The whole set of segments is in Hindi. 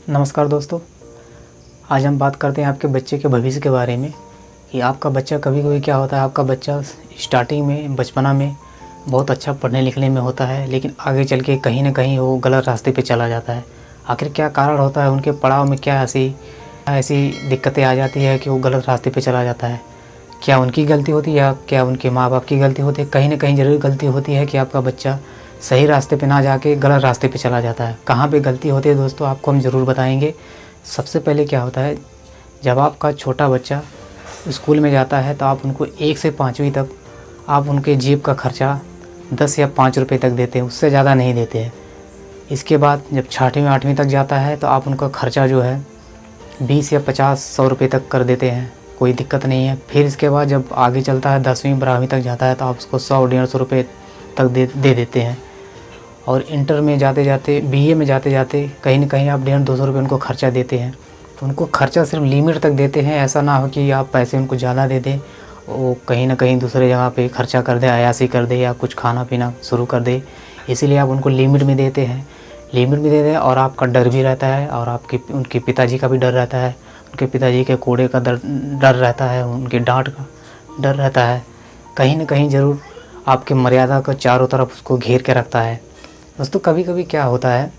नमस्कार दोस्तों। आज हम बात करते हैं आपके बच्चे के भविष्य के बारे में कि आपका बच्चा कभी कभी क्या होता है, आपका बच्चा स्टार्टिंग में बचपना में बहुत अच्छा पढ़ने लिखने में होता है, लेकिन आगे चल के कहीं ना कहीं वो गलत रास्ते पे चला जाता है। आखिर क्या कारण होता है, उनके पड़ाव में क्या ऐसी ऐसी दिक्कतें आ जाती है कि वो गलत रास्ते पे चला जाता है? क्या उनकी गलती होती है या क्या उनके माँ बाप की गलती होती है? कहीं ना कहीं ज़रूर गलती होती है कि आपका बच्चा सही रास्ते पे ना जाके गलत रास्ते पे चला जाता है। कहाँ पे गलती होती है दोस्तों, आपको हम ज़रूर बताएंगे। सबसे पहले क्या होता है, जब आपका छोटा बच्चा स्कूल में जाता है तो आप उनको 1 से 5वीं तक आप उनके जेब का खर्चा 10 या 5 रुपये तक देते हैं, उससे ज़्यादा नहीं देते हैं। इसके बाद जब 6वीं 8वीं तक जाता है तो आप उनका खर्चा जो है 20 या 50 100 रुपये तक कर देते हैं, कोई दिक्कत नहीं है। फिर इसके बाद जब आगे चलता है 10वीं 12वीं तक जाता है तो आप उसको 100 150 रुपये तक दे देते हैं। और इंटर में जाते जाते, बीए में जाते जाते कहीं ना कहीं आप 150-200 रुपये उनको खर्चा देते हैं। तो उनको खर्चा सिर्फ लिमिट तक देते हैं, ऐसा ना हो कि आप पैसे उनको ज़्यादा दे दें, वो कहीं ना कहीं दूसरे जगह पे खर्चा कर दे, अयासी कर दे या कुछ खाना पीना शुरू कर दे। इसीलिए आप उनको लिमिट में देते हैं, लिमिट में देते हैं। और आपका डर भी रहता है और उनके पिताजी का भी डर रहता है, उनके पिताजी के कोड़े का डर रहता है, उनके डांट का डर रहता है। कहीं ना कहीं ज़रूर आपके मर्यादा को चारों तरफ उसको घेर के रखता है। दोस्तों कभी कभी क्या होता है,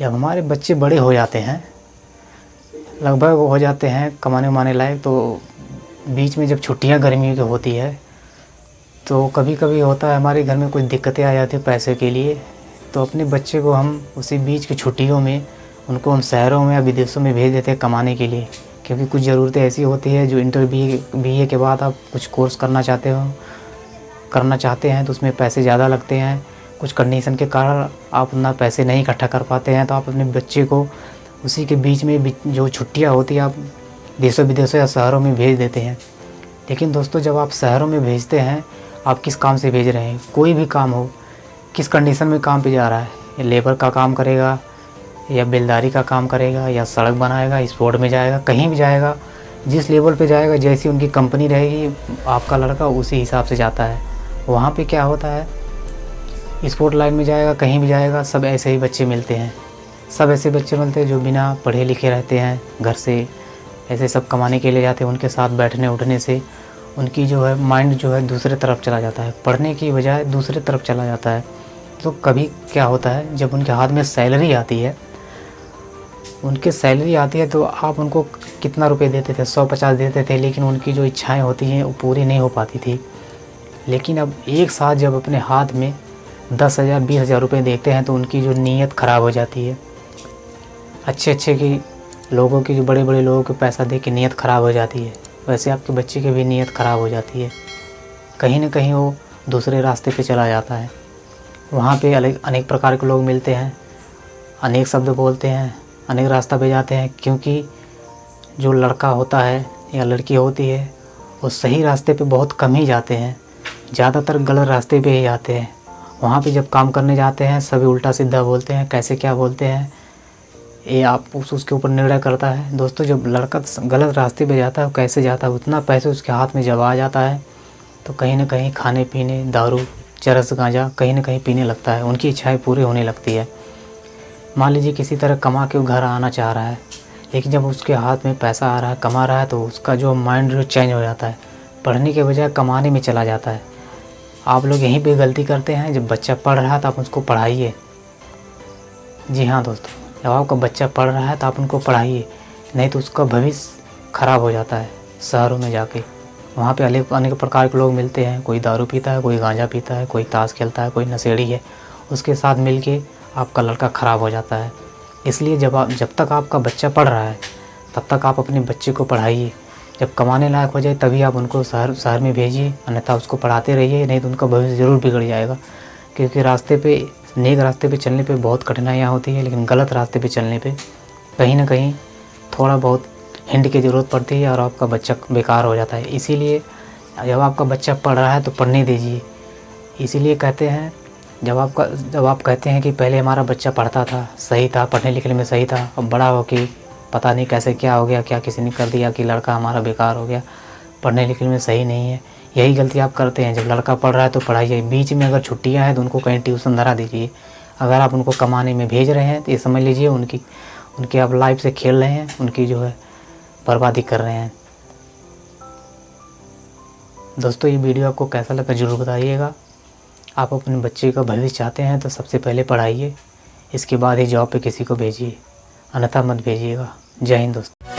जब हमारे बच्चे बड़े हो जाते हैं, लगभग हो जाते हैं कमाने उमाने लायक, तो बीच में जब छुट्टियां गर्मियों की होती है तो कभी कभी होता है हमारे घर में कुछ दिक्कतें आ जाती है पैसे के लिए। तो अपने बच्चे को हम उसी बीच की छुट्टियों में उनको हम शहरों में या विदेशों में भेज देते हैं कमाने के लिए, क्योंकि कुछ ज़रूरतें ऐसी होती है जो इंटर BA के बाद आप कुछ कोर्स करना चाहते हैं तो उसमें पैसे ज़्यादा लगते हैं। कुछ कंडीशन के कारण आप उतना पैसे नहीं इकट्ठा कर पाते हैं, तो आप अपने बच्चे को उसी के बीच में जो छुट्टियां होती है आप देशों विदेशों या शहरों में भेज देते हैं। लेकिन दोस्तों जब आप शहरों में भेजते हैं, आप किस काम से भेज रहे हैं? कोई भी काम हो, किस कंडीशन में काम पे जा रहा है, या लेबर का काम करेगा या बेलदारी का काम करेगा या सड़क बनाएगा, स्पोर्ट में जाएगा, कहीं भी जाएगा, जिस लेवल पे जाएगा, जैसी उनकी कंपनी रहेगी आपका लड़का उसी हिसाब से जाता है। वहाँ पे क्या होता है, स्पोर्ट लाइन में जाएगा, कहीं भी जाएगा, सब ऐसे ही बच्चे मिलते हैं। सब ऐसे बच्चे मिलते हैं जो बिना पढ़े लिखे रहते हैं, घर से ऐसे सब कमाने के लिए जाते हैं। उनके साथ बैठने उठने से उनकी जो है माइंड जो है दूसरे तरफ चला जाता है, पढ़ने की बजाय दूसरे तरफ चला जाता है। तो कभी क्या होता है, जब उनके हाथ में सैलरी आती है तो आप उनको कितना रुपए देते थे? 100-50 देते थे, लेकिन उनकी जो इच्छाएँ होती हैं वो पूरी नहीं हो पाती थी। लेकिन अब एक साथ जब अपने हाथ में 10,000 20,000 रुपये देखते हैं तो उनकी जो नीयत ख़राब हो जाती है। अच्छे की लोगों की, जो बड़े बड़े लोगों को पैसा दे के नीयत ख़राब हो जाती है, वैसे आपके बच्चे की भी नीयत ख़राब हो जाती है। कहीं ना कहीं वो दूसरे रास्ते पे चला जाता है। वहाँ पे अनेक प्रकार के लोग मिलते हैं, अनेक शब्द बोलते हैं, अनेक रास्ता पे जाते हैं, क्योंकि जो लड़का होता है या लड़की होती है वो सही रास्ते पे बहुत कम ही जाते हैं, ज़्यादातर गलत रास्ते पे ही जाते हैं। वहाँ पे जब काम करने जाते हैं सभी उल्टा सीधा बोलते हैं, कैसे क्या बोलते हैं ये आप उसके ऊपर निर्णय करता है। दोस्तों जब लड़का गलत रास्ते पे जाता है, कैसे जाता है, उतना पैसे उसके हाथ में जब आ जाता है तो कहीं ना कहीं खाने पीने, दारू, चरस, गांजा कहीं ना कहीं पीने लगता है, उनकी इच्छाएं पूरी होने लगती है। मान लीजिए किसी तरह कमा के वो घर आना चाह रहा है, लेकिन जब उसके हाथ में पैसा आ रहा है, कमा रहा है, तो उसका जो माइंड जो चेंज हो जाता है, पढ़ने के बजाय कमाने में चला जाता है। आप लोग यहीं पे गलती करते हैं। जब बच्चा पढ़ रहा है तो आप उसको पढ़ाइए। जी हाँ दोस्तों, जब आपका बच्चा पढ़ रहा है तो आप उनको पढ़ाइए, नहीं तो उसका भविष्य ख़राब हो जाता है। शहरों में जाके वहाँ पे अनेक प्रकार के लोग मिलते हैं, कोई दारू पीता है, कोई गांजा पीता है, कोई ताश खेलता है, कोई नशेड़ी है, उसके साथ मिल के आपका लड़का ख़राब हो जाता है। इसलिए जब तक आपका बच्चा पढ़ रहा है तब तक आप अपने बच्चे को पढ़ाइए। जब कमाने लायक हो जाए तभी आप उनको शहर में भेजिए, अन्यथा उसको पढ़ाते रहिए, नहीं तो उनका भविष्य ज़रूर बिगड़ जाएगा। क्योंकि नेक रास्ते पे चलने पे बहुत कठिनाइयाँ होती है, लेकिन गलत रास्ते पे चलने पे कहीं ना कहीं थोड़ा बहुत हिंट की ज़रूरत पड़ती है और आपका बच्चा बेकार हो जाता है। इसीलिए जब आपका बच्चा पढ़ रहा है तो पढ़ने दीजिए। इसीलिए कहते हैं, जब आप कहते हैं कि पहले हमारा बच्चा पढ़ता था, सही था, पढ़ने लिखने में सही था, अब बड़ा हो के पता नहीं कैसे क्या हो गया, क्या किसी ने कर दिया कि लड़का हमारा बेकार हो गया, पढ़ने लिखने में सही नहीं है। यही गलती आप करते हैं। जब लड़का पढ़ रहा है तो पढ़ाइए, बीच में अगर छुट्टियां हैं तो उनको कहीं ट्यूशन धरा दीजिए। अगर आप उनको कमाने में भेज रहे हैं तो ये समझ लीजिए उनकी अब लाइफ से खेल रहे हैं, उनकी जो है बर्बादी कर रहे हैं। दोस्तों ये वीडियो आपको कैसा लगा ज़रूर बताइएगा। आप अपने बच्चे का भविष्य चाहते हैं तो सबसे पहले पढ़ाइए, इसके बाद ही जॉब पे किसी को भेजिए, अन्यथा मत भेजिएगा। जय हिंद दोस्तों।